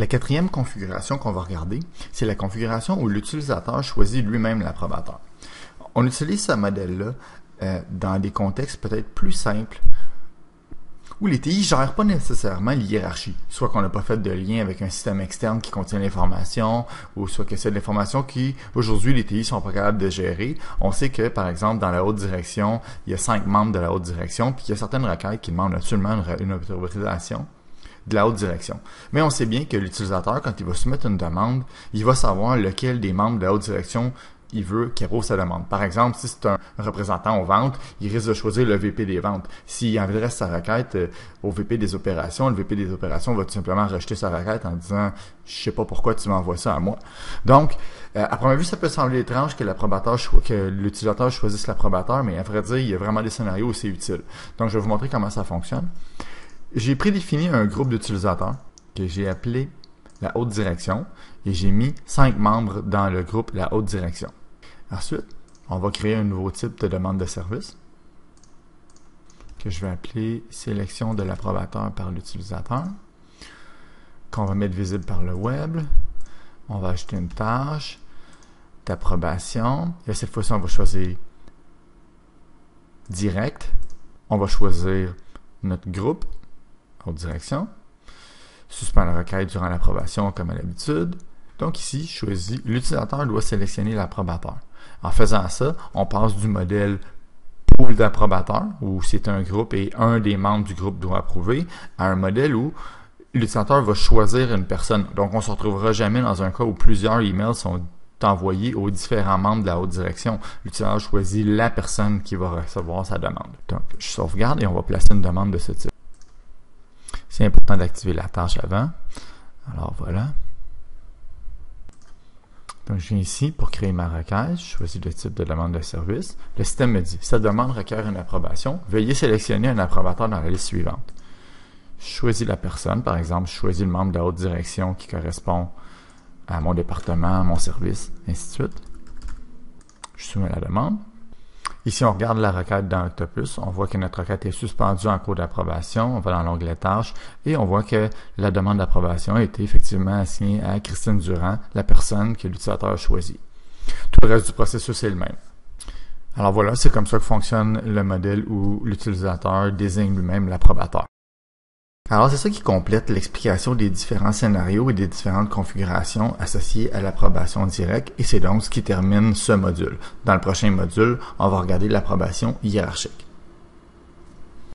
La quatrième configuration qu'on va regarder, c'est la configuration où l'utilisateur choisit lui-même l'approbateur. On utilise ce modèle-là dans des contextes peut-être plus simples où les TI ne gèrent pas nécessairement l'hiérarchie, soit qu'on n'a pas fait de lien avec un système externe qui contient l'information, ou soit que c'est de l'information qui, aujourd'hui, les TI sont pas capables de gérer. On sait que, par exemple, dans la haute direction, il y a 5 membres de la haute direction, puis il y a certaines requêtes qui demandent absolument une autorisation de la haute direction. Mais on sait bien que l'utilisateur, quand il va soumettre une demande, il va savoir lequel des membres de la haute direction il veut qu'il pose sa demande. Par exemple, si c'est un représentant aux ventes, il risque de choisir le VP des ventes. S'il adresse sa requête au VP des opérations, le VP des opérations va tout simplement rejeter sa requête en disant « Je sais pas pourquoi tu m'envoies ça à moi. » Donc, à première vue, ça peut sembler étrange que l'utilisateur choisisse l'approbateur, mais à vrai dire, il y a vraiment des scénarios où c'est utile. Donc, je vais vous montrer comment ça fonctionne. J'ai prédéfini un groupe d'utilisateurs que j'ai appelé la haute direction et j'ai mis 5 membres dans le groupe la haute direction. Ensuite, on va créer un nouveau type de demande de service que je vais appeler sélection de l'approbateur par l'utilisateur, qu'on va mettre visible par le web. On va ajouter une tâche d'approbation. Et cette fois-ci, on va choisir direct. On va choisir notre groupe, haute direction. Suspend la requête durant l'approbation comme à l'habitude. Donc ici, je choisis l'utilisateur doit sélectionner l'approbateur. En faisant ça, on passe du modèle pool d'approbateurs, où c'est un groupe et un des membres du groupe doit approuver, à un modèle où l'utilisateur va choisir une personne. Donc on ne se retrouvera jamais dans un cas où plusieurs emails sont envoyés aux différents membres de la haute direction. L'utilisateur choisit la personne qui va recevoir sa demande. Donc je sauvegarde et on va placer une demande de ce type. C'est important d'activer la tâche avant. Alors voilà. Donc, je viens ici pour créer ma requête. Je choisis le type de demande de service. Le système me dit, cette demande requiert une approbation. Veuillez sélectionner un approbateur dans la liste suivante. Je choisis la personne. Par exemple, je choisis le membre de la haute direction qui correspond à mon département, à mon service, ainsi de suite. Je soumets la demande. Ici, on regarde la requête dans Octopus. On voit que notre requête est suspendue en cours d'approbation. On va dans l'onglet Tâches et on voit que la demande d'approbation a été effectivement assignée à Christine Durand, la personne que l'utilisateur a choisie. Tout le reste du processus est le même. Alors voilà, c'est comme ça que fonctionne le modèle où l'utilisateur désigne lui-même l'approbateur. Alors, c'est ça qui complète l'explication des différents scénarios et des différentes configurations associées à l'approbation directe, et c'est donc ce qui termine ce module. Dans le prochain module, on va regarder l'approbation hiérarchique.